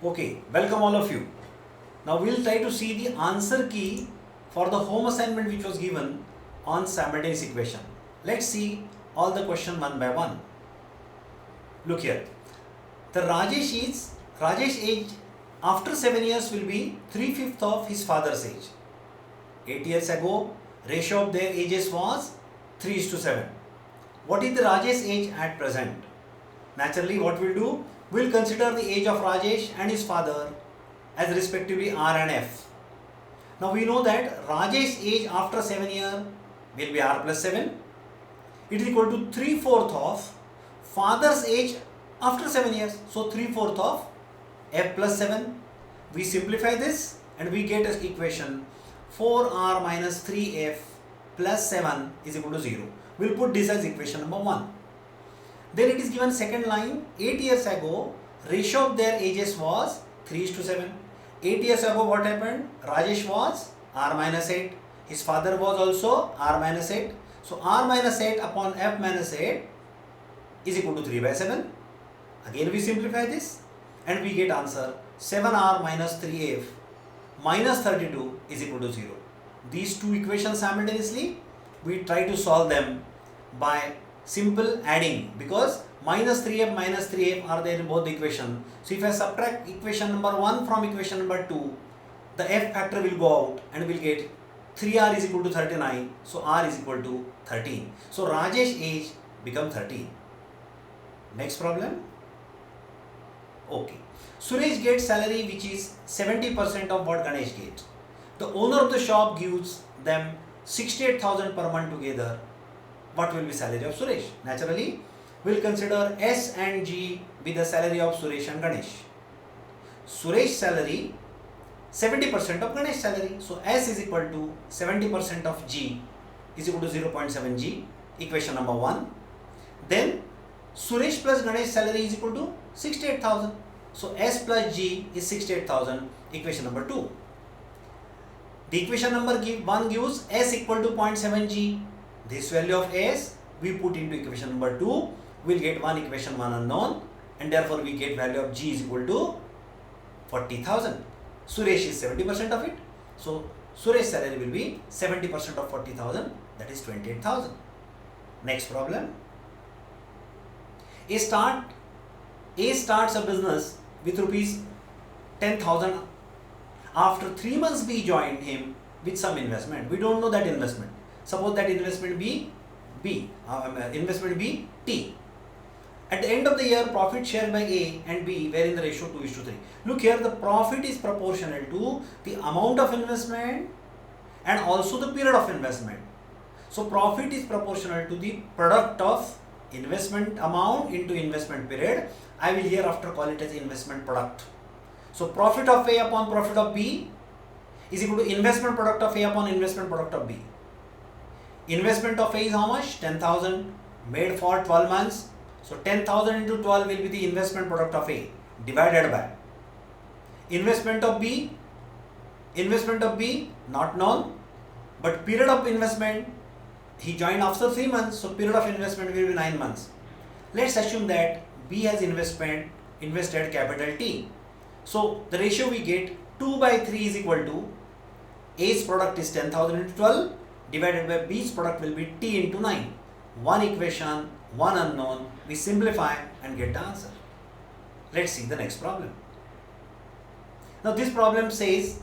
Okay, welcome all of you. Now we'll try to see the answer key for the home assignment which was given on simultaneous equation. Let's see all the question one by one. Look here. The Rajesh age after 7 years will be 3/5 of his father's age. 8 years ago, ratio of their ages was 3:7. What is the Rajesh age at present? Naturally, what we'll do, we'll consider the age of Rajesh and his father as respectively R and F. Now we know that Rajesh's age after 7 years will be R plus 7. It is equal to 3/4 of father's age after 7 years. So 3/4 of F plus 7. We simplify this and we get an equation 4R minus 3F plus 7 is equal to 0. We'll put this as equation number 1. Then it is given second line, 8 years ago, ratio of their ages was 3:7. 8 years ago what happened? Rajesh was R minus 8. His father was also R minus 8. So R minus 8 upon F minus 8 is equal to 3 by 7. Again we simplify this and we get answer 7R minus 3F minus 32 is equal to 0. These two equations simultaneously, we try to solve them by simple adding, because minus 3f are there in both the equation. So if I subtract equation number 1 from equation number 2, the f factor will go out and we'll get 3r is equal to 39. So r is equal to 13. So Rajesh age become 13. Next problem. Okay. Suresh gets salary which is 70% of what Ganesh gets. The owner of the shop gives them 68,000 per month together. What will be salary of Suresh? Naturally, we'll consider S and G be the salary of Suresh and Ganesh. Suresh salary 70% of Ganesh salary. So S is equal to 70% of G is equal to 0.7 G, equation number 1. Then Suresh plus Ganesh salary is equal to 68,000. So S plus G is 68,000, equation number 2. The equation number 1 gives S equal to 0.7 G. This value of S we put into equation number 2, we'll get one equation 1 unknown, and therefore we get value of G is equal to 40,000. Suresh is 70% of it, so Suresh salary will be 70% of 40,000, that is 28,000. Next problem. A starts a business with rupees 10,000. After 3 months B joined him with some investment. We don't know that investment. Suppose that investment be T. At the end of the year, profit shared by A and B were in the ratio 2:3. Look here, the profit is proportional to the amount of investment and also the period of investment. So profit is proportional to the product of investment amount into investment period. I will hereafter call it as investment product. So profit of A upon profit of B is equal to investment product of A upon investment product of B. Investment of A is how much? 10,000 made for 12 months. So 10,000 into 12 will be the investment product of A divided by investment of B. Investment of B not known, but period of investment, he joined after 3 months, so period of investment will be 9 months. Let's assume that B has invested capital T. So the ratio we get 2 by 3 is equal to A's product is 10,000 into 12 divided by B's product will be T into 9. One equation, one unknown. We simplify and get the answer. Let's see the next problem. Now this problem says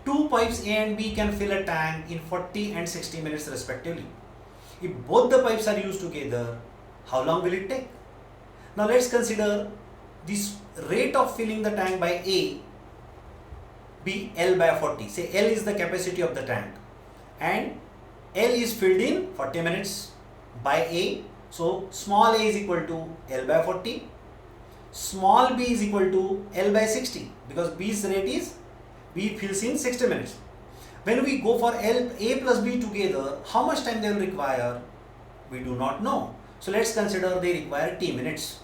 2 pipes A and B can fill a tank in 40 and 60 minutes respectively. If both the pipes are used together, how long will it take? Now let's consider this rate of filling the tank by A be L by 40. Say L is the capacity of the tank and L is filled in 40 minutes by A. So small a is equal to L by 40. Small b is equal to L by 60 because B's rate is B fills in 60 minutes. When we go for A plus B together, how much time they will require? We do not know. So let's consider they require T minutes.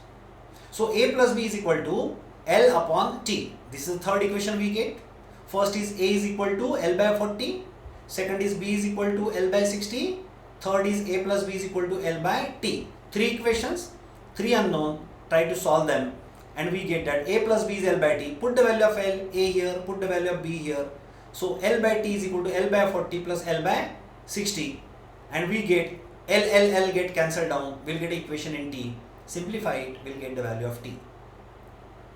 So A plus B is equal to L upon T. This is the third equation we get. First is A is equal to L by 40. Second is B is equal to L by 60. Third is A plus B is equal to L by T. 3 equations, 3 unknown. Try to solve them and we get that a plus b is L by T. Put the value of L, A here, put the value of B here. So L by T is equal to L by 40 plus L by 60, and we get L get cancelled down, we'll get equation in T. Simplify it, we'll get the value of T.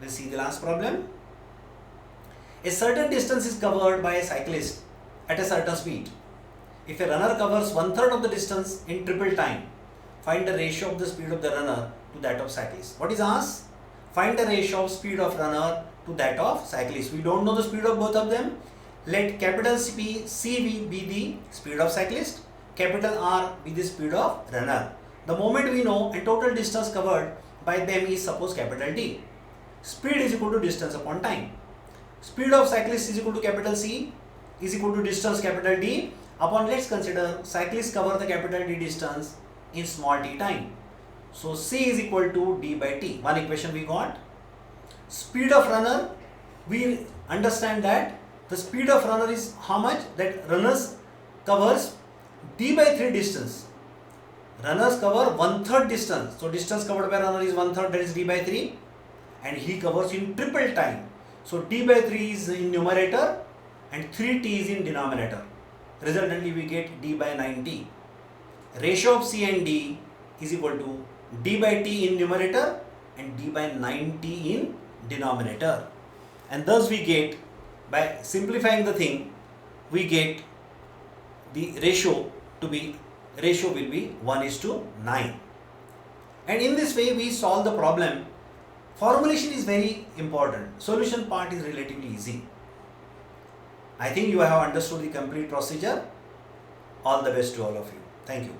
We'll see the last problem. A certain distance is covered by a cyclist at a certain speed. If a runner covers 1/3 of the distance in triple time, find the ratio of the speed of the runner to that of cyclist. What is asked? Find the ratio of speed of runner to that of cyclist. We don't know the speed of both of them. Let capital C be the speed of cyclist, capital R be the speed of runner. The moment we know a total distance covered by them is suppose capital D. Speed is equal to distance upon time. Speed of cyclist is equal to capital C is equal to distance capital D upon, let's consider cyclists cover the capital D distance in small t time. So C is equal to D by T. One equation we got. Speed of runner, we understand that the speed of runner is how much? That runners covers D by 3 distance. Runners cover 1/3 distance. So distance covered by runner is 1/3, that is D by 3, and he covers in triple time. So D by 3 is in numerator and 3T is in denominator. Resultantly we get D by 9T. Ratio of C and D is equal to D by T in numerator and D by 9T in denominator. And thus we get, by simplifying the thing, we get the ratio will be 1:9. And in this way we solve the problem. Formulation is very important. Solution part is relatively easy. I think you have understood the complete procedure. All the best to all of you. Thank you.